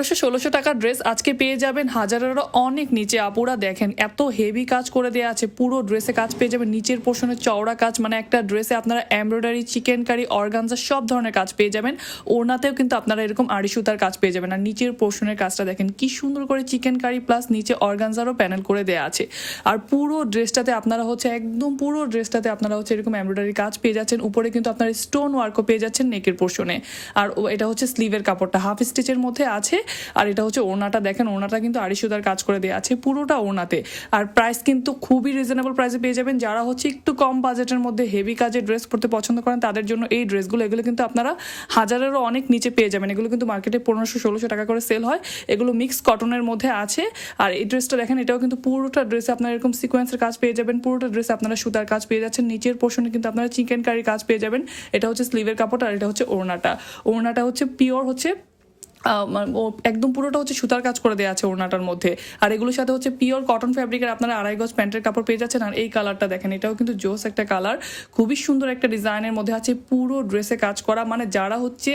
1500-1600 টাকার ড্রেস আজকে পেয়ে যাবেন হাজারেরও অনেক নিচে। আপুরা দেখেন এত হেভি কাজ করে দেওয়া আছে, পুরো ড্রেসে কাজ পেয়ে যাবেন, নিচের পোর্শনে চওড়া কাজ, মানে একটা ড্রেসে আপনারা এমব্রয়ডারি, চিকেন কারি, অর্গানজা সব ধরনের কাজ পেয়ে যাবেন। ওড়নাতেও কিন্তু আপনারা এরকম আড়ি সুতার কাজ পেয়ে যাবেন। আর নিচের পোর্শনের কাজটা দেখেন কি সুন্দর করে চিকেন কারি প্লাস নিচে অর্গানজারও প্যানেল করে দেওয়া আছে। আর পুরো ড্রেসটাতে আপনারা হচ্ছে একদম পুরো ড্রেসটাতে আপনারা হচ্ছে এরকম এমব্রয়ডারি কাজ পেয়ে যাচ্ছেন। উপরে কিন্তু আপনারা স্টোন ওয়ার্কও পেয়ে যাচ্ছেন নেকের পোর্শনে। আর এটা হচ্ছে স্লিভের কাপড়টা হাফ স্টিচের মধ্যে আছে। আর এটা হচ্ছে ওড়নাটা, দেখেন ওড়নাটা কিন্তু আড়ি সুতার কাজ করে দেওয়া আছে পুরোটা ওড়নাতে। আর প্রাইস কিন্তু খুবই রিজনেবল প্রাইসে পেয়ে যাবেন। যারা হচ্ছে একটু কম বাজেটের মধ্যে হেভি কাজের ড্রেস পরতে পছন্দ করেন তাদের জন্য এই ড্রেসগুলো, এগুলো কিন্তু আপনারা হাজারেরও অনেক নিচে পেয়ে যাবেন। এগুলো কিন্তু মার্কেটে 1500-1600 টাকা করে সেল হয়। এগুলো মিক্স কটনের মধ্যে আছে। আর এই ড্রেসটা দেখেন, এটাও কিন্তু পুরোটা ড্রেসে আপনারা এরকম সিকোয়েন্সের কাজ পেয়ে যাবেন, পুরোটা ড্রেসে আপনারা সুতার কাজ পেয়ে যাচ্ছেন। নিচের পোর্শনে কিন্তু আপনারা চিকেন কারি কাজ পেয়ে যাবেন। এটা হচ্ছে স্লিভের কাপড় আর এটা হচ্ছে ওড়নাটা হচ্ছে পিওর হচ্ছে একদম পুরোটা হচ্ছে সুতার কাজ করে দেওয়া আছে ওড়নাটার মধ্যে। আর এগুলোর সাথে হচ্ছে পিওর কটন ফ্যাব্রিকের আপনারা 2.5 গজ প্যান্টের কাপড় পেয়ে যাচ্ছেন। আর এই কালারটা দেখেন, এটাও কিন্তু জোস একটা কালার, খুবই সুন্দর একটা ডিজাইনের মধ্যে আছে, পুরো ড্রেসে কাজ করা। মানে যারা হচ্ছে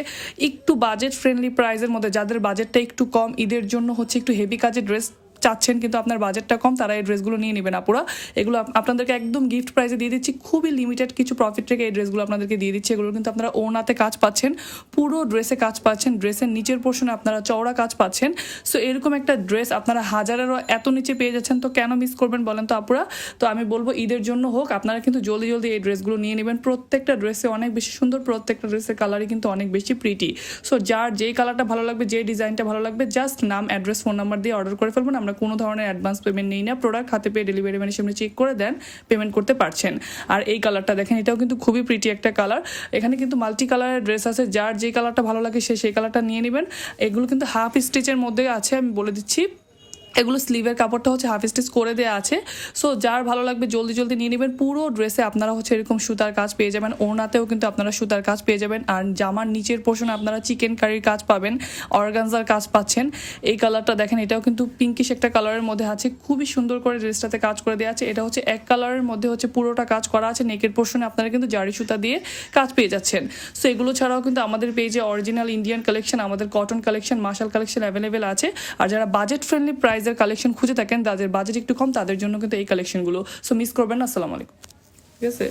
একটু বাজেট ফ্রেন্ডলি প্রাইসের মধ্যে, যাদের বাজেটটা একটু কম, ঈদের জন্য হচ্ছে একটু হেভি কাজের ড্রেস চাচ্ছেন কিন্তু আপনার বাজেটটা কম, তারা এই ড্রেসগুলো নিয়ে নেবেন আপুরা। এগুলো আপনাদেরকে একদম গিফট প্রাইসে দিয়ে দিচ্ছি, খুবই লিমিটেড কিছু প্রফিট রেখে এই ড্রেসগুলো আপনাদেরকে দিয়ে দিচ্ছি। এগুলো কিন্তু আপনারা ওড়নাতে কাজ পাচ্ছেন, পুরো ড্রেসে কাজ পাচ্ছেন, ড্রেসের নিচের পোর্শনে আপনারা চওড়া কাজ পাচ্ছেন। সো এরকম একটা ড্রেস আপনারা হাজারেরও এত নিচে পেয়ে যাচ্ছেন, তো কেন মিস করবেন বলেন তো আপুরা? তো আমি বলবো ঈদের জন্য হোক, আপনারা কিন্তু জলদি জলদি এই ড্রেসগুলো নিয়ে নেবেন। প্রত্যেকটা ড্রেসে অনেক বেশি সুন্দর, প্রত্যেকটা ড্রেসের কালারই কিন্তু অনেক বেশি প্রিটি। সো যার যেই কালারটা ভালো লাগবে, যে ডিজাইনটা ভালো লাগবে, জাস্ট নাম, অ্যাড্রেস, ফোন নাম্বার দিয়ে অর্ডার করে ফেলবেন। আমরা কোনো ধরনের অ্যাডভান্স পেমেন্ট নেই না, প্রোডাক্ট হাতে পেয়ে ডেলিভারি ম্যানের সামনে চেক করে দেন, পেমেন্ট করতে পারছেন। আর এই কালারটা দেখেন, এটাও কিন্তু খুবই প্রিটি একটা কালার। এখানে কিন্তু মাল্টি কালারের ড্রেস আছে, যার যে কালারটা ভালো লাগে সে সেই কালারটা নিয়ে নেবেন। এগুলো কিন্তু হাফ স্টিচের মধ্যে আছে, আমি বলে দিচ্ছি। এগুলো স্লিভের কাপড়টা হচ্ছে হাফ স্টিচ করে দেওয়া আছে। সো যার ভালো লাগবে জলদি জলদি নিয়ে নেবেন। পুরো ড্রেসে আপনারা হচ্ছে এরকম সুতার কাজ পেয়ে যাবেন, ওড়নাতেও কিন্তু আপনারা সুতার কাজ পেয়ে যাবেন। আর জামার নিচের পোর্শনে আপনারা চিকেন কারির কাজ পাবেন, অর্গানজার কাজ পাচ্ছেন। এই কালারটা দেখেন, এটাও কিন্তু পিঙ্কিশ একটা কালারের মধ্যে আছে, খুবই সুন্দর করে ড্রেসটাতে কাজ করে দেওয়া আছে। এটা হচ্ছে এক কালারের মধ্যে হচ্ছে পুরোটা কাজ করা আছে, নেকের পোর্শনে আপনারা কিন্তু জারি সুতা দিয়ে কাজ পেয়ে যাচ্ছেন। সো এগুলো ছাড়াও কিন্তু আমাদের পেজে অরিজিনাল ইন্ডিয়ান কালেকশন, আমাদের কটন কালেকশন, মাশাল কালেকশন অ্যাভেলেবেল আছে। আর যারা বাজেট ফ্রেন্ডলি প্রাইস কালেকশন খুঁজে থাকেন, তাদের বাজেট একটু কম, তাদের জন্য কিন্তু এই কালেকশনগুলো। সো মিস করবেন না। আসসালামু আলাইকুম। ঠিক আছে।